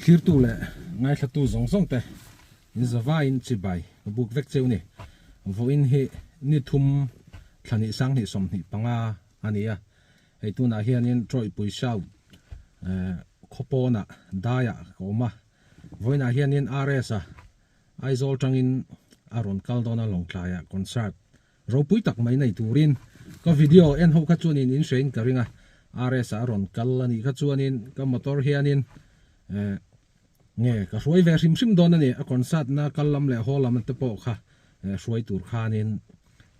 clear tu le ngai thla tu zong zong te in zawa in chibai buk vek cheu ni vo in hi ni thum thlani sang ni som ni panga ania ei tu na hianin troi pui sau khopona daya koma voina hianin rs a aizol tangin aron kaldona longtlaya concert ro pui tak mai nei turin ko video en ho kha chuanin in shein karinga rs aron kallani kha chuanin ka motor hianin nge ka ruai ve rim sim don ani a concert na kallam le holam te po kha ruai tur khanin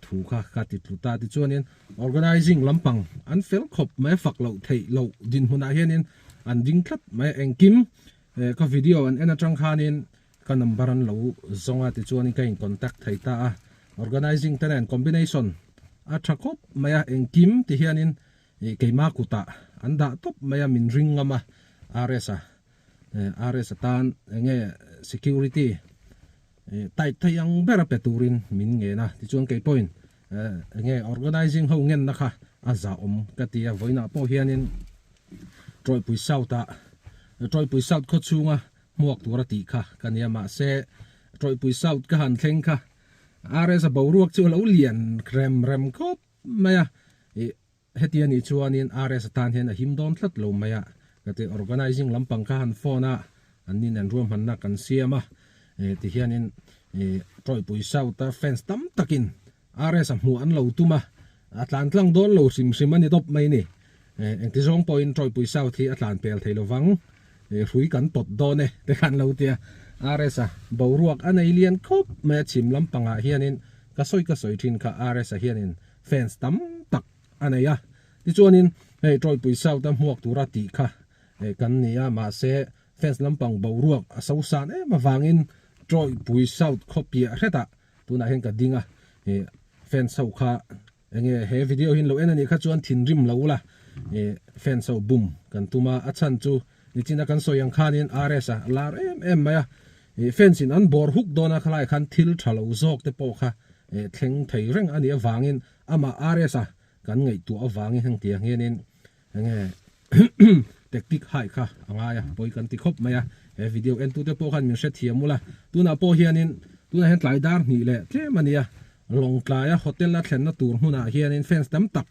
thu kha ka ti tlu ta ti chuanin organizing lampang an fel khop mai fak lo thei lo din huna hianin an ding thlat mai engkim ka video an ena tang khanin ka number an lo zonga ti chuanin ka in contact thei ta a organizing ten combination a thakop maya engkim ti hianin keima kuta anda top maya min ring ama rs tan nge security tai thayang bera peturin min nge na ti chuan ke point nge organizing ho ngen na kha aza katia voina po hianin troi pui sauta troi pui saut kho chunga muak tura ti kha kania ma se troi pui saut ka han thleng kha rs boruak chu lo lian rem khop maya hetiani chuanin rs tan hen a him don thlat lo maya kate organizing lampang kha han phona anin an room han na kan siama ti hianin troi pui sauta fence tam takin rs mu an lo tuma atlan tlang don lo sim ani top mai ni eng ti zong point troi pui sau thi atlan pel theilo wang hui kan pot done te khan lo tia rs boruak anei lian khop me chim lampanga hianin ka soi thin kha rs hianin fence tam tak aneya ti chuanin hei troi pui sau ta muak tura ti kha kan nia ma se fence lampang boruak aso san ma wangin troi pui sau khopia reta tuna hen ka dinga fence sau kha enge he video hin lo enani kha chuan thin rim lo la fence sau boom kan tuma achan chu ni china kan soyang khanin rs a lar em maya fence in an bor hook dona khalai khan thil thalo zok te po kha thleng thei reng ani awangin ama rs a kan ngei tu awangin hang tia ngenin nge tactic hai kha angaya poi kan ti khop maya e video en tu te po khan min se thiamula tuna po hianin tuna hen tlai dar ni le tle mania long tlaya hotel la thlen na tur huna hianin fence tam tak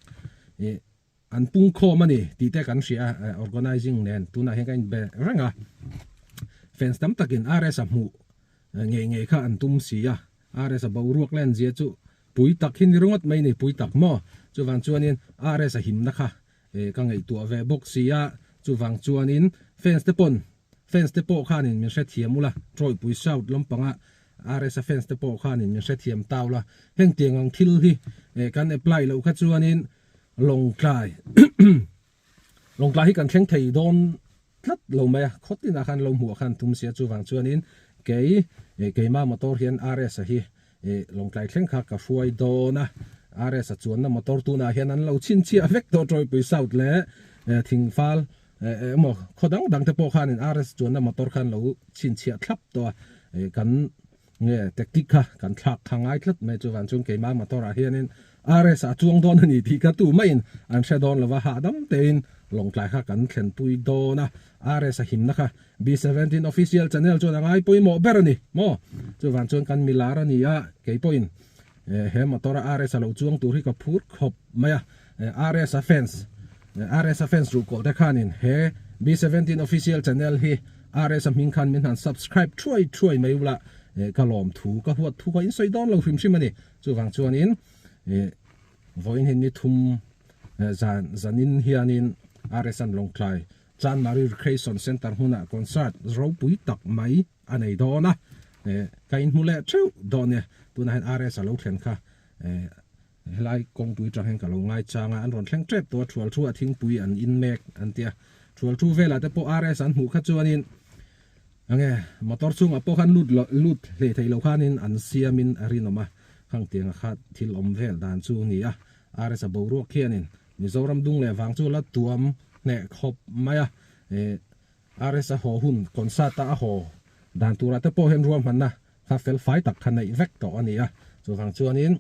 an pung kho mani ti te kan sia organizing nen tuna hen kan be ranga fence tam takin rs a mu nge kha an tum sia rs a boruak len zia chu pui tak hin rongot mai ni pui tak mo chu wang chuanin rs a him na kha ka ngei tu ve box sia chu wang chuanin fence te po khanin min se thiamula troi pui saut lampanga rs a fence te po khanin min se thiam tawla heng tiangang thil hi kan apply lo kha chuanin long klai hi kan thleng thei don tlat lo maya khotina khan lo mu khan tum sia chu wang chuanin keima motor hian rs a hi long klai thleng kha ka fuai dona rs a chuan na motor tu na hian an lo chin chia vek to troi pui saut le thing fal mo khodang dang te po khanin rs chuan na motor khan lo chin chia thlap to kan nge tactic kha kan thak khangai thlat me chu wan chung keima motor a hianin rs a chuang don ani thi ka tu main an she don lawa ha dam tein long tlai kha kan thlen pui dona rs a him na kha b17 official channel chu angai pui mo berani mo chu wan chung kan milar ani a ke point he motor rs a lo chuang tur hi ka phur khop maya rs a fence ru ko ta khanin he b17 official channel hi rs a min khan min han subscribe throi mai ula kalom thu ka huat thu ka in soi don lo hrim simani chu wang chuan in voin hin ni thum zanin hianin rs an long klai chan mari recreation center huna concert ro pui tak mai anei dona kain mule theu done tuna hen rs a lo thlen kha helai kong pui tang hen ka lo ngai changa an ron thleng trep to thual thu a thing pui an in mek an tia thual thu vela te po rs an hu kha chuanin ange motor chung apo khan lut le thei lo khanin an siamin arinoma khang tiang khat thil om vel dan chu ni a rs a boru khianin mizoram dung le wang chu la tuam ne khop maya rs a ho hun concert a ho dan tura te po hen ruam hanna kha fel fai tak khanai vek to ani a chu wang chuanin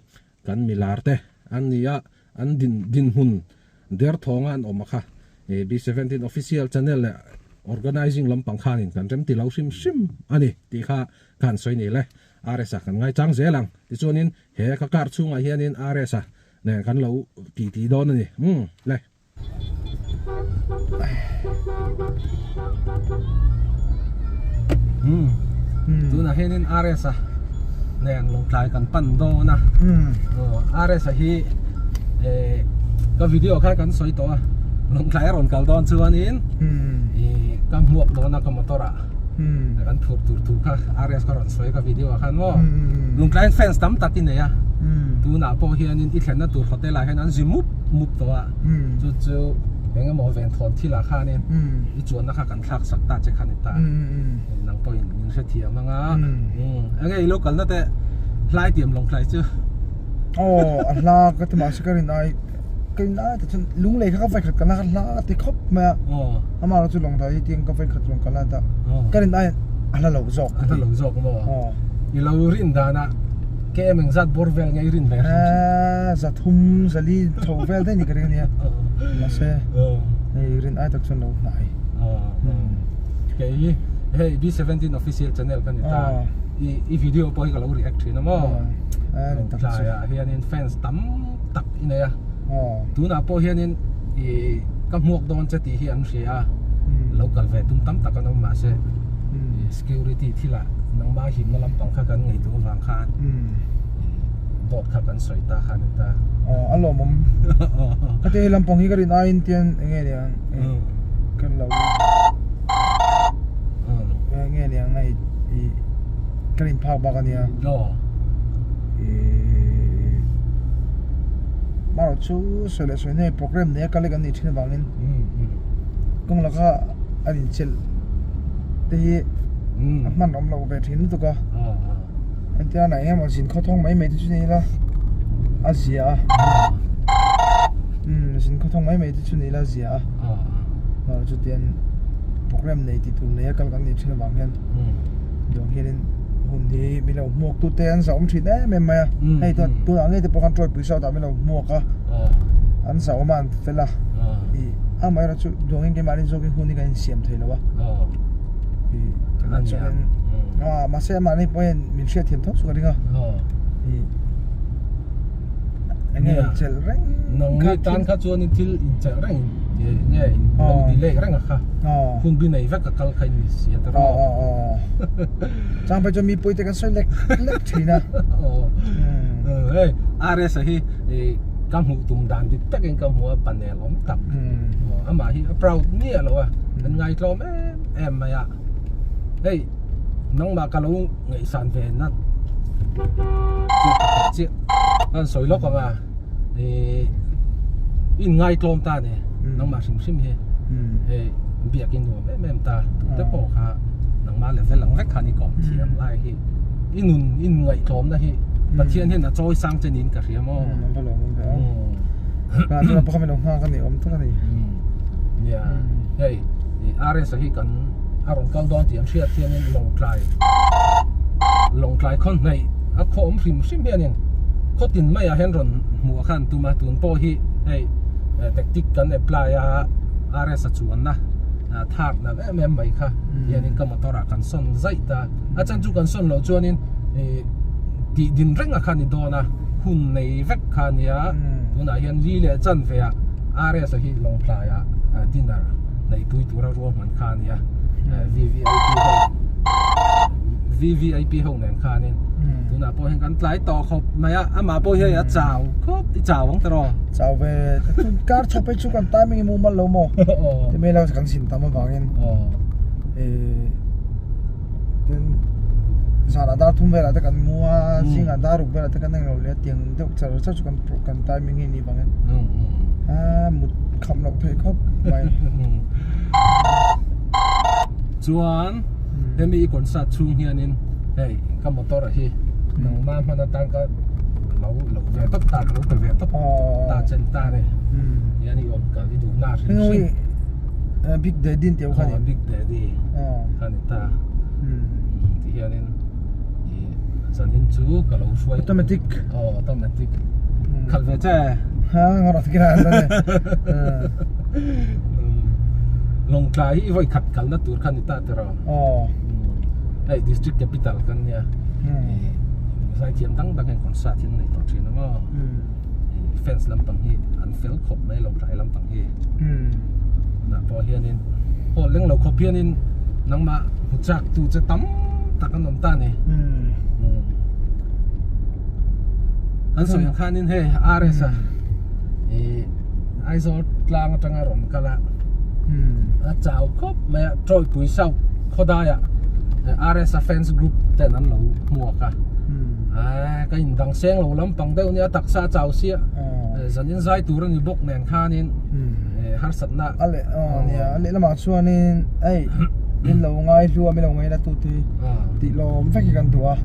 kan milar te an nia an din hun der thonga an oma kha b17 official channel le organizing lampang khanin kan rem ti lo sim ani ti kha kan soi ni le aresa kan ngai chang zelang ti chuanin he ka kar chunga hianin aresa ne kan lo ti don ani le tuna hianin aresa ne ang long tlai kan pan do na aresa hi ka video kha kan soi to long tlai ron kal don chuanin kam muak do na ka motora kan tur kha ares ka ron soi ka video khan mo lung tlai fans tam tatin ne ya tu na po hianin i thlen na tur hotel a hen an zimup mup to a chu enga mo ven thon thila kha ne i chuan na kha kan thak sak ta che khan ta nang po in se thia manga anga i local na te hlai tiam long tlai chu ala ka tama sikarin ai cái na thì lúng lấy các vạch khát cái na thì khóc mà mà nó chú lòng thấy tiếng các vạch khát lòng cái ta cái này là lẩu dọc mà thì lẩu rin đà na cái em mình giặt bor vel ngay rin về giặt hum giặt li thầu vel đấy như cái này là xe rin ai tập xuân lẩu này cái hey B17 official channel kan ta i video po cái lẩu react thì nó mà là hiện nay fans tắm tập này à tu na po hianin ka muak don che ti hi an ria local ve tum tam tak an ma se security thila nang ma him na lampang kha kan ngei tu wang khan dot kha kan soi ta khan ta alo mom ka te lampang hi ka rin ain tian nge ne kan lo nge ne ngai ka rin phak ba ka nia mà nó chú sửa lại sửa này program này cái này cái này trên bảng lên công là cái anh chịu thì mà nó lâu về trên đó cơ anh ta này em mà xin khó thông mấy thứ này là Asia xin khó thông mấy thứ này là Asia mà chú tiền program này thì tụi này cái này trên bảng lên đồng hiện hồn thì mình là mua tụt tiền sáu mươi đấy mềm mày hay tụi anh ấy thì bao trôi bự sao ta mình là mua cả anh sáu mà phải là thì mày là chú đồng cái mà đi cái hồn thì cái xiêm thấy là ba thì anh cho nên mà xe mà này bây giờ mình sẽ thiền thốt xuống đi không thì anh ấy chơi reng nông nghiệp tan khá chuan til chơi reng nghe lâu đi lệ reng à hồn bên này vắt cái khai mi xí đó chẳng phải cho mi bôi cái xoay lệch thì na hey ares hi cam hụ tụm đàn thì tất cả cam hụ panel ống tập mà hi proud nia rồi anh ngay cho em mày à hey nông mà cái lũ nghệ sản về nó chiếc anh soi lóc mà in ngay cho ta nè nông mà sim he hey việc in đồ em ta tụt bỏ ha nông mà level lăng vách khani còn thiam lại hi in ngay cho na hi mà thiên hiện là trôi sang trên in cả riêng mà nông phải lòng phải là chúng ta bắt mình lòng hoa cái này ôm tất cái này yeah hey ares hi kan aron kal don tiam sia thiên in long trai con này a khom sim he nen ko tin mai a hen ron mu khan tu ma tun po hi hey tactic kan apply a ares chuan na thak na em mai kha yanin ka motora kan son zai ta a chan chu kan son lo chuanin ti din reng a khani dona hun nei vek khania tuna hian li le chan ve a ares hi long trai a dinner nei tui tura ro man khania VVIP ho nen khanin tuna po hen kan tlai to khop maya ama po he a chao khop ti chao ang tro chao về car chop pe chu kan timing mu mal lo mo thì mấy lâu kan sin tam bangin then sa la dar thum ve la ta kan mua sing a dar uk ve la ta kan ngau le tiang deuh char chu kan timing ni bangin một kham lo thei khop mai chuan hemi kon sa chung hianin hey ka motor hi nang ma mana tang ka lo ve top ta lo ve top ta chen ta ne yani on ka di du na ngoi big daddy teu khani big daddy khani ta ti hianin zanin chu ka lo suai automatic khal ve cha ha ngora kira ne lồng trái voi khát khăn na tur khan ita tera ai district capital kan nia sai thiam dang dang kon sa thin nei to thin ma fence lampang hi an fel khop mai lồng trái lampang hi na po hianin o leng lo khop hianin nangma huchak tu che tam takan nom ta ni an so yang khanin he rs a ai zo tlang atanga rom kala a chau khop me troi pui sau khoda ya rs fans group ten an lo mua ka cái hình đằng sen lâu lắm bằng đâu nha tắc xa chào xia dần dần dài tuổi ni bốc nền khanin har sat na ale ale lama chuanin ai in lo ngai lu mi lo ngai la tu ti lo vek kan tua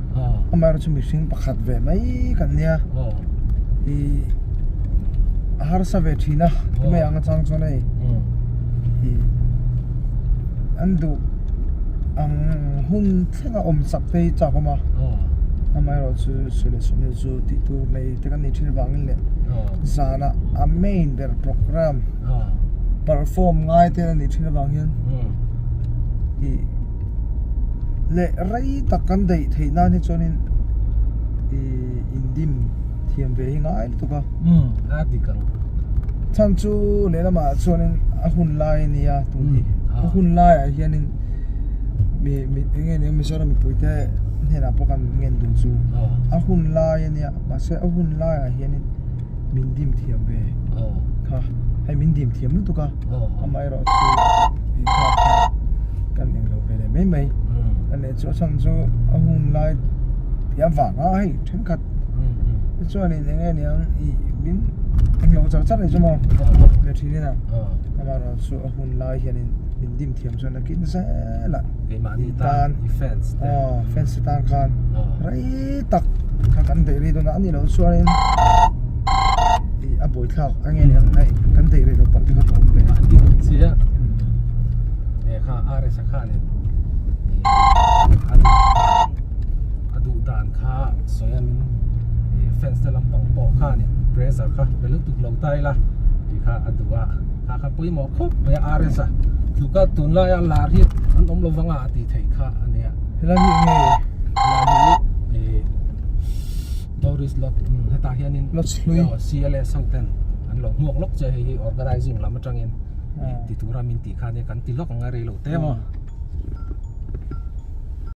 amai ro chumi sing pakhat ve mai kan nia i har sa ve thina mai anga chang chonai i andu ang hun thenga om sak te cha koma amai ro chu sule chu ti tu nei te kan ni thil wangin le zana a main der program perform ngai te ni thil wangin i le rai takan dei theina ni chonin i indim thiam ve ngai tu ka a ti kang chan chu le lama chonin a hun lai ni ya tu ni a hun lai a hianin mi nge ne mi sora mi puite ne na pokan ngen du chu a hun lai ni ya ma se a hun lai a hianin min dim thiam ve kha hai min dim thiam nu tu ka amai ro chu i kha kan eng lo ve le mai mai an le chu chang chu a hun lai ya wa nga hai theng khat chu ani nge ne ang i min eng lo char char le chu mo le thi ni na amai ro chu a hun lai hianin min dim thiam chu na kin se la cái mà đi tan fence fence tan khan rai tak kha kan de ri do na ani lo chuanin i a boi thak ange ne ang ai kan de ri do pal ti ka tom ve sia ne kha are sa kha ne adu dan kha soyan fence te lampang po kha ne pressure kha pelu tuk lo tai la ti kha adua kha pui mo khop me are sa luka tun la ya lar hi an om lo wanga ti thei kha ania hela hi nge Doris lot heta hianin lot slui CLS sauten an lo muak lok che hi organizing lam atangin ti tura min ti kha ne kan ti lok nga re lo te mo